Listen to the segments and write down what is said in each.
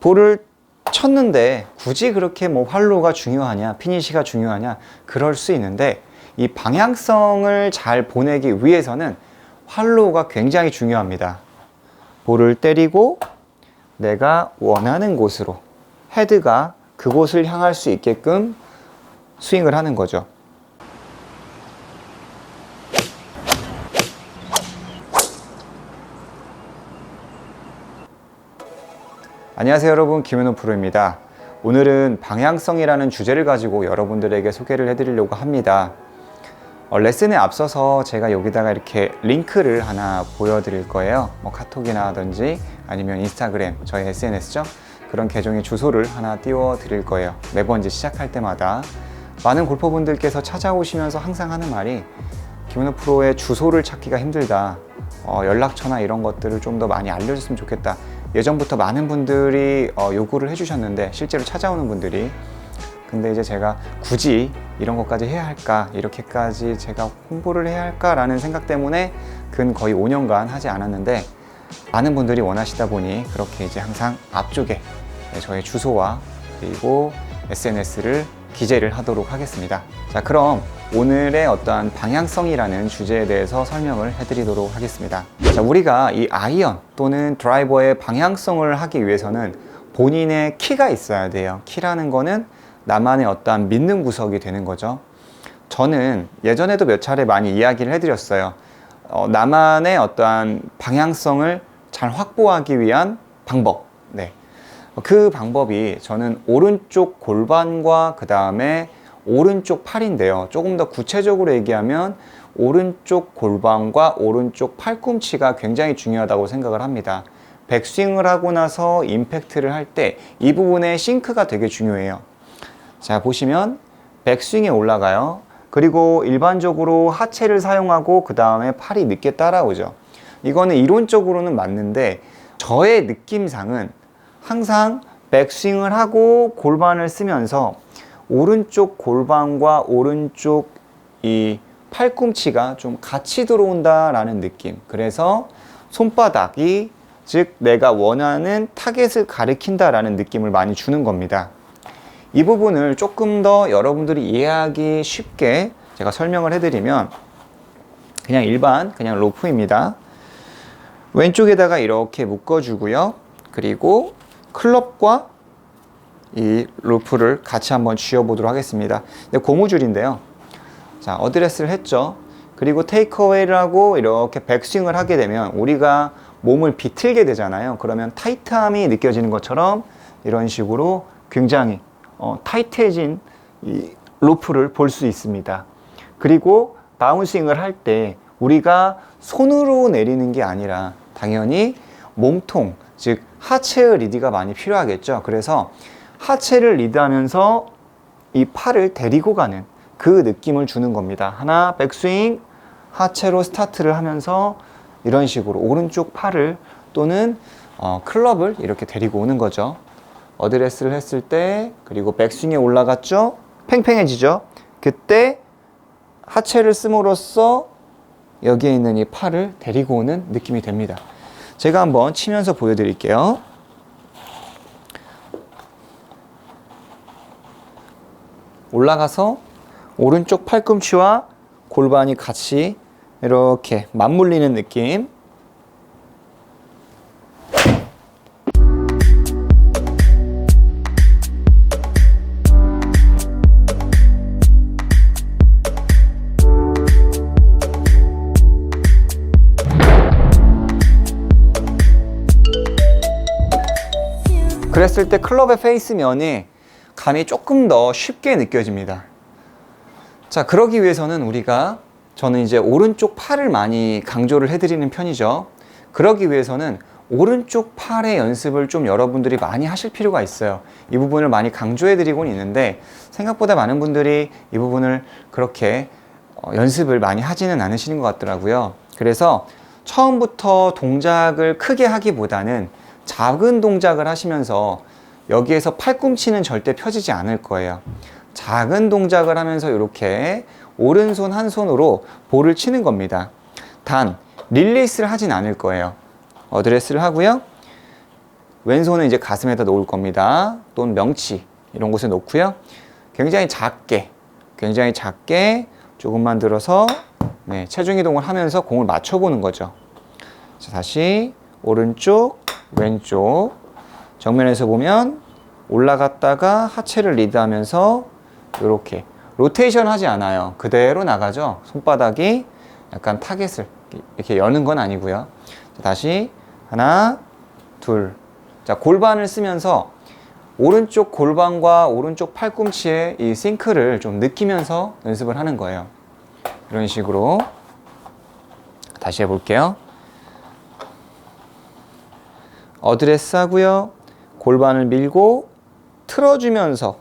볼을 쳤는데 굳이 그렇게 뭐 활로가 중요하냐, 피니시가 중요하냐, 그럴 수 있는데 이 방향성을 잘 보내기 위해서는 활로가 굉장히 중요합니다. 볼을 때리고 내가 원하는 곳으로, 헤드가 그곳을 향할 수 있게끔 스윙을 하는 거죠. 안녕하세요 여러분, 김현우 프로입니다. 오늘은 방향성이라는 주제를 가지고 여러분들에게 소개를 해드리려고 합니다. 레슨에 앞서서 제가 여기다가 이렇게 링크를 하나 보여드릴 거예요. 뭐 카톡이나 하든지 아니면 인스타그램, 저희 SNS죠. 그런 계정의 주소를 하나 띄워 드릴 거예요. 매번 이제 시작할 때마다 많은 골퍼분들께서 찾아오시면서 항상 하는 말이 김현우 프로의 주소를 찾기가 힘들다. 연락처나 이런 것들을 좀 더 많이 알려줬으면 좋겠다. 예전부터 많은 분들이 요구를 해주셨는데, 실제로 찾아오는 분들이. 근데 이제 제가 굳이 이런 것까지 해야 할까, 이렇게까지 제가 홍보를 해야 할까라는 생각 때문에 근 거의 5년간 하지 않았는데, 많은 분들이 원하시다 보니 그렇게 이제 항상 앞쪽에 저의 주소와 그리고 SNS를 기재를 하도록 하겠습니다. 자, 그럼 오늘의 어떠한 방향성이라는 주제에 대해서 설명을 해드리도록 하겠습니다. 자, 우리가 이 아이언 또는 드라이버의 방향성을 하기 위해서는 본인의 키가 있어야 돼요. 키라는 거는 나만의 어떠한 믿는 구석이 되는 거죠. 저는 예전에도 몇 차례 많이 이야기를 해드렸어요. 나만의 어떠한 방향성을 잘 확보하기 위한 방법. 그 방법이 저는 오른쪽 골반과 그 다음에 오른쪽 팔인데요. 조금 더 구체적으로 얘기하면 오른쪽 골반과 오른쪽 팔꿈치가 굉장히 중요하다고 생각을 합니다. 백스윙을 하고 나서 임팩트를 할 때 이 부분의 싱크가 되게 중요해요. 자, 보시면 백스윙에 올라가요. 그리고 일반적으로 하체를 사용하고 그 다음에 팔이 늦게 따라오죠. 이거는 이론적으로는 맞는데 저의 느낌상은 항상 백스윙을 하고 골반을 쓰면서 오른쪽 골반과 오른쪽 이 팔꿈치가 좀 같이 들어온다라는 느낌. 그래서 손바닥이, 즉 내가 원하는 타겟을 가리킨다라는 느낌을 많이 주는 겁니다. 이 부분을 조금 더 여러분들이 이해하기 쉽게 제가 설명을 해드리면 그냥 일반 그냥 로프입니다. 왼쪽에다가 이렇게 묶어주고요. 그리고 클럽과 이 로프를 같이 한번 쥐어보도록 하겠습니다. 고무줄인데요. 자, 어드레스를 했죠. 그리고 테이크어웨이를 하고 이렇게 백스윙을 하게 되면 우리가 몸을 비틀게 되잖아요. 그러면 타이트함이 느껴지는 것처럼 이런 식으로 굉장히 타이트해진 이 로프를 볼 수 있습니다. 그리고 다운스윙을 할 때 우리가 손으로 내리는 게 아니라 당연히 몸통, 즉 하체의 리드가 많이 필요하겠죠. 그래서 하체를 리드하면서 이 팔을 데리고 가는 그 느낌을 주는 겁니다. 하나, 백스윙, 하체로 스타트를 하면서 이런 식으로 오른쪽 팔을 또는 클럽을 이렇게 데리고 오는 거죠. 어드레스를 했을 때, 그리고 백스윙에 올라갔죠. 팽팽해지죠. 그때 하체를 씀으로써 여기에 있는 이 팔을 데리고 오는 느낌이 됩니다. 제가 한번 치면서 보여드릴게요. 올라가서 오른쪽 팔꿈치와 골반이 같이 이렇게 맞물리는 느낌. 그랬을 때 클럽의 페이스 면이 감이 조금 더 쉽게 느껴집니다. 자, 그러기 위해서는 저는 이제 오른쪽 팔을 많이 강조를 해드리는 편이죠. 그러기 위해서는 오른쪽 팔의 연습을 좀 여러분들이 많이 하실 필요가 있어요. 이 부분을 많이 강조해드리고는 있는데 생각보다 많은 분들이 이 부분을 그렇게 연습을 많이 하지는 않으시는 것 같더라고요. 그래서 처음부터 동작을 크게 하기보다는 작은 동작을 하시면서 여기에서 팔꿈치는 절대 펴지지 않을 거예요. 작은 동작을 하면서 이렇게 오른손 한 손으로 볼을 치는 겁니다. 단 릴리스를 하진 않을 거예요. 어드레스를 하고요. 왼손은 이제 가슴에다 놓을 겁니다. 또는 명치 이런 곳에 놓고요. 굉장히 작게 조금만 들어서 네, 체중 이동을 하면서 공을 맞춰보는 거죠. 자, 다시 오른쪽, 왼쪽. 정면에서 보면 올라갔다가 하체를 리드하면서 이렇게 로테이션 하지 않아요. 그대로 나가죠. 손바닥이 약간 타겟을 이렇게 여는 건 아니고요. 자, 다시 하나, 둘. 자, 골반을 쓰면서 오른쪽 골반과 오른쪽 팔꿈치의 이 싱크를 좀 느끼면서 연습을 하는 거예요. 이런 식으로 다시 해볼게요. 어드레스 하고요. 골반을 밀고 틀어주면서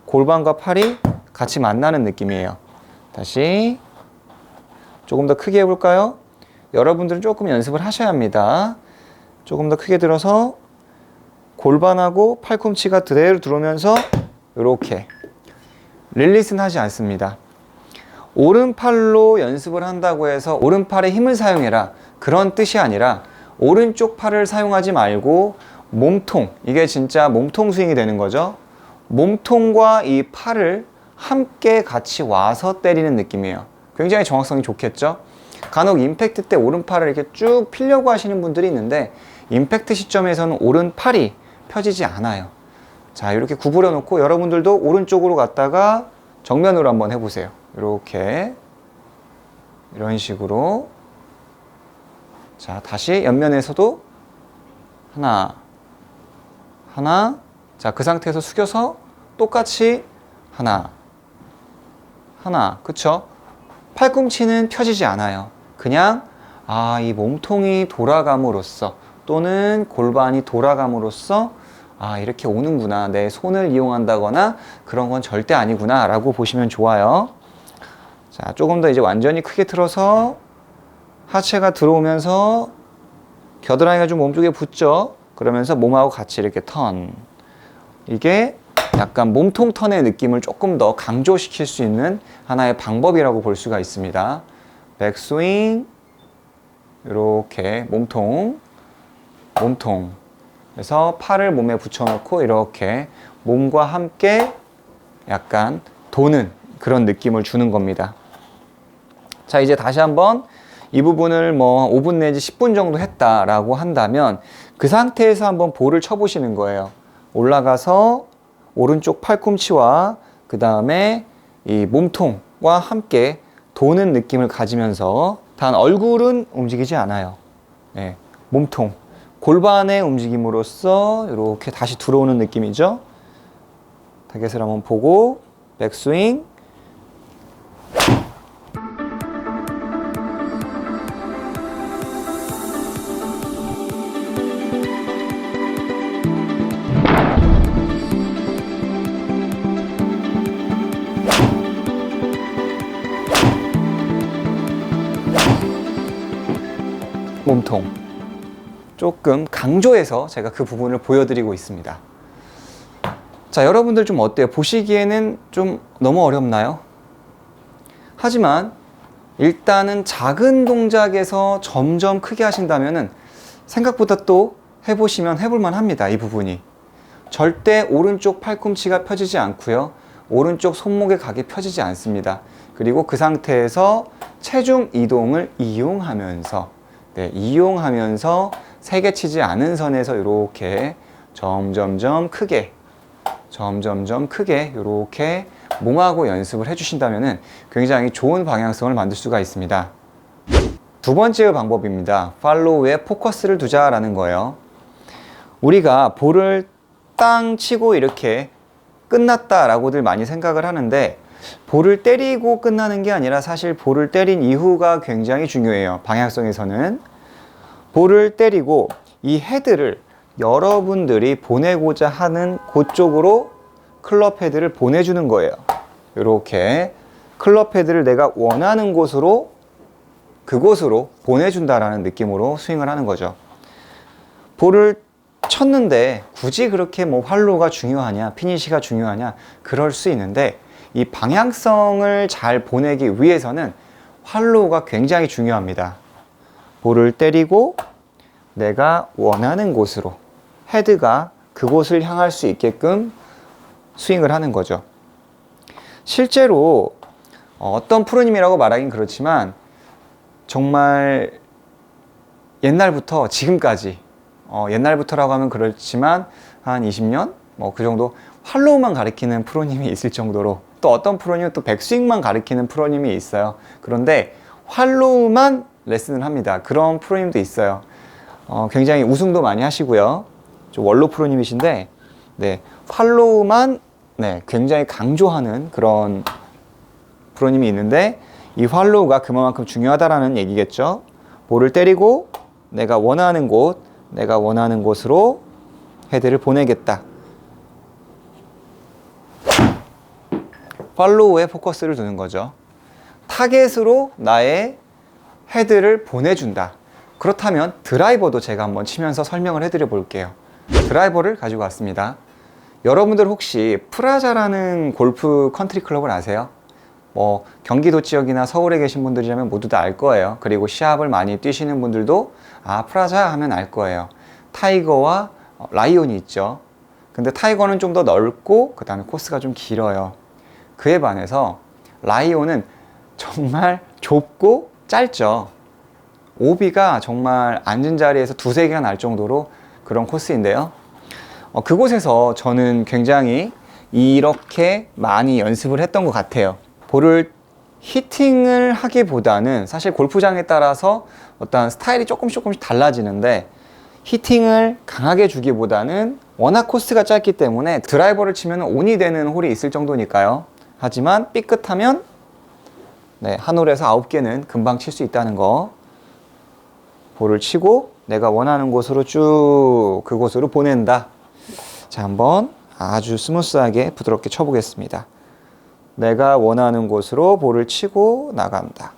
골반과 팔이 같이 만나는 느낌이에요. 다시 조금 더 크게 해볼까요? 여러분들은 조금 연습을 하셔야 합니다. 조금 더 크게 들어서 골반하고 팔꿈치가 그대로 들어오면서 이렇게 릴리스는 하지 않습니다. 오른팔로 연습을 한다고 해서 오른팔에 힘을 사용해라 그런 뜻이 아니라 오른쪽 팔을 사용하지 말고 몸통, 이게 진짜 몸통 스윙이 되는 거죠. 몸통과 이 팔을 함께 같이 와서 때리는 느낌이에요. 굉장히 정확성이 좋겠죠. 간혹 임팩트 때 오른팔을 이렇게 쭉 피려고 하시는 분들이 있는데 임팩트 시점에서는 오른팔이 펴지지 않아요. 자, 이렇게 구부려 놓고 여러분들도 오른쪽으로 갔다가 정면으로 한번 해보세요. 이렇게 이런 식으로. 자, 다시 옆면에서도 하나. 자, 그 상태에서 숙여서 똑같이 하나. 그쵸? 팔꿈치는 펴지지 않아요. 그냥 이 몸통이 돌아감으로써 또는 골반이 돌아감으로써 이렇게 오는구나. 내 손을 이용한다거나 그런 건 절대 아니구나 라고 보시면 좋아요. 자, 조금 더 이제 완전히 크게 틀어서 하체가 들어오면서 겨드랑이가 좀 몸쪽에 붙죠. 그러면서 몸하고 같이 이렇게 턴. 이게 약간 몸통 턴의 느낌을 조금 더 강조시킬 수 있는 하나의 방법이라고 볼 수가 있습니다. 백스윙, 이렇게 몸통. 그래서 팔을 몸에 붙여놓고 이렇게 몸과 함께 약간 도는 그런 느낌을 주는 겁니다. 자, 이제 다시 한번 이 부분을 5분 내지 10분 정도 했다라고 한다면 그 상태에서 한번 볼을 쳐보시는 거예요. 올라가서 오른쪽 팔꿈치와 그 다음에 이 몸통과 함께 도는 느낌을 가지면서 단 얼굴은 움직이지 않아요. 네, 몸통, 골반의 움직임으로써 이렇게 다시 들어오는 느낌이죠. 타겟을 한번 보고 백스윙. 몸통. 조금 강조해서 제가 그 부분을 보여드리고 있습니다. 자, 여러분들 좀 어때요? 보시기에는 좀 너무 어렵나요? 하지만 일단은 작은 동작에서 점점 크게 하신다면은 생각보다 또 해볼만 합니다. 이 부분이. 절대 오른쪽 팔꿈치가 펴지지 않고요. 오른쪽 손목의 각이 펴지지 않습니다. 그리고 그 상태에서 체중 이동을 이용하면서 세게 치지 않은 선에서 이렇게 점점점 크게 이렇게 몸하고 연습을 해주신다면 굉장히 좋은 방향성을 만들 수가 있습니다. 두 번째 방법입니다. 팔로우에 포커스를 두자라는 거예요. 우리가 볼을 땅 치고 이렇게 끝났다라고들 많이 생각을 하는데 볼을 때리고 끝나는 게 아니라 사실 볼을 때린 이후가 굉장히 중요해요. 방향성에서는. 볼을 때리고 이 헤드를 여러분들이 보내고자 하는 그쪽으로 클럽 헤드를 보내주는 거예요. 이렇게 클럽 헤드를 내가 원하는 곳으로 그곳으로 보내준다라는 느낌으로 스윙을 하는 거죠. 볼을 쳤는데 굳이 그렇게 활로가 중요하냐, 피니시가 중요하냐, 그럴 수 있는데 이 방향성을 잘 보내기 위해서는 활로가 굉장히 중요합니다. 볼을 때리고 내가 원하는 곳으로 헤드가 그곳을 향할 수 있게끔 스윙을 하는 거죠. 실제로 어떤 프로님이라고 말하긴 그렇지만 정말 옛날부터 지금까지 옛날부터라고 하면 그렇지만 한 20년? 뭐 그 정도 팔로우만 가리키는 프로님이 있을 정도로, 또 어떤 프로님은 또 백스윙만 가리키는 프로님이 있어요. 그런데 팔로우만 레슨을 합니다. 그런 프로님도 있어요. 굉장히 우승도 많이 하시고요. 원로 프로님이신데, 네, 팔로우만 굉장히 강조하는 그런 프로님이 있는데, 이 팔로우가 그만큼 중요하다라는 얘기겠죠. 볼을 때리고 내가 원하는 곳, 내가 원하는 곳으로 헤드를 보내겠다. 팔로우에 포커스를 두는 거죠. 타겟으로 나의 헤드를 보내준다. 그렇다면 드라이버도 제가 한번 치면서 설명을 해드려 볼게요. 드라이버를 가지고 왔습니다. 여러분들 혹시 프라자라는 골프 컨트리 클럽을 아세요? 뭐 경기도 지역이나 서울에 계신 분들이라면 모두 다 알 거예요. 그리고 시합을 많이 뛰시는 분들도 프라자 하면 알 거예요. 타이거와 라이온이 있죠. 근데 타이거는 좀 더 넓고 그 다음에 코스가 좀 길어요. 그에 반해서 라이온은 정말 좁고 짧죠. 오비가 정말 앉은 자리에서 두세 개가 날 정도로 그런 코스인데요. 그곳에서 저는 굉장히 이렇게 많이 연습을 했던 것 같아요. 볼을 히팅을 하기보다는 사실 골프장에 따라서 어떤 스타일이 조금씩 달라지는데, 히팅을 강하게 주기보다는 워낙 코스가 짧기 때문에 드라이버를 치면 온이 되는 홀이 있을 정도니까요. 하지만 삐끗하면 한 홀에서 9개는 금방 칠 수 있다는 거. 볼을 치고 내가 원하는 곳으로 쭉 그곳으로 보낸다. 자, 한번 아주 스무스하게 부드럽게 쳐보겠습니다. 내가 원하는 곳으로 볼을 치고 나간다.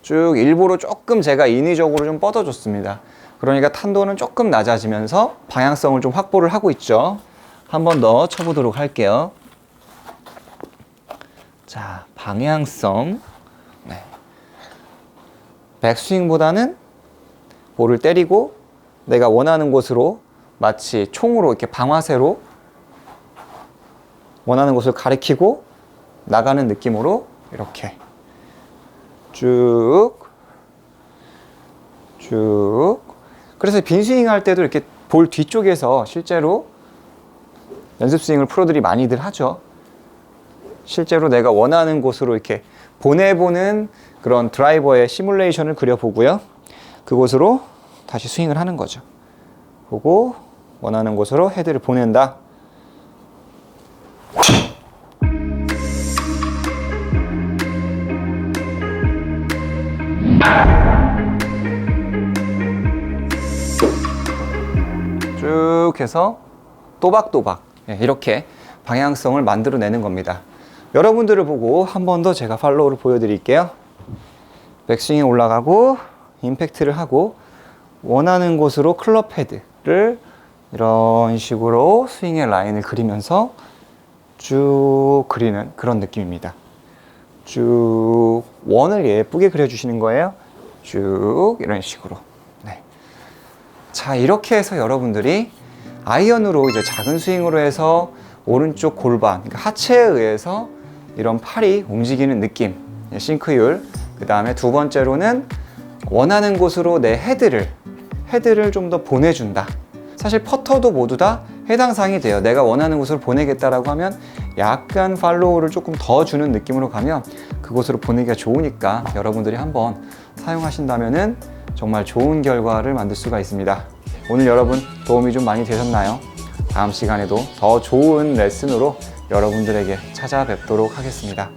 쭉 일부러 조금 제가 인위적으로 좀 뻗어줬습니다. 그러니까 탄도는 조금 낮아지면서 방향성을 좀 확보를 하고 있죠. 한 번 더 쳐보도록 할게요. 자, 방향성. 백스윙보다는 볼을 때리고 내가 원하는 곳으로 마치 총으로 이렇게 방아쇠로 원하는 곳을 가리키고 나가는 느낌으로 이렇게 쭉. 그래서 빈 스윙 할 때도 이렇게 볼 뒤쪽에서 실제로 연습 스윙을 프로들이 많이들 하죠. 실제로 내가 원하는 곳으로 이렇게 보내보는 그런 드라이버의 시뮬레이션을 그려보고요. 그곳으로 다시 스윙을 하는 거죠. 보고 원하는 곳으로 헤드를 보낸다. 쭉 해서 또박또박 이렇게 방향성을 만들어내는 겁니다. 여러분들을 보고 한 번 더 제가 팔로우를 보여드릴게요. 백스윙에 올라가고 임팩트를 하고 원하는 곳으로 클럽 헤드를 이런 식으로 스윙의 라인을 그리면서 쭉 그리는 그런 느낌입니다. 쭉 원을 예쁘게 그려주시는 거예요. 쭉 이런 식으로. 자, 이렇게 해서 여러분들이 아이언으로 이제 작은 스윙으로 해서 오른쪽 골반, 그러니까 하체에 의해서 이런 팔이 움직이는 느낌, 싱크율. 그 다음에 두 번째로는 원하는 곳으로 내 헤드를 좀 더 보내준다. 사실 퍼터도 모두 다 해당 사항이 돼요. 내가 원하는 곳으로 보내겠다라고 하면 약간 팔로우를 조금 더 주는 느낌으로 가면 그곳으로 보내기가 좋으니까 여러분들이 한번 사용하신다면은 정말 좋은 결과를 만들 수가 있습니다. 오늘 여러분 도움이 좀 많이 되셨나요? 다음 시간에도 더 좋은 레슨으로 여러분들에게 찾아뵙도록 하겠습니다.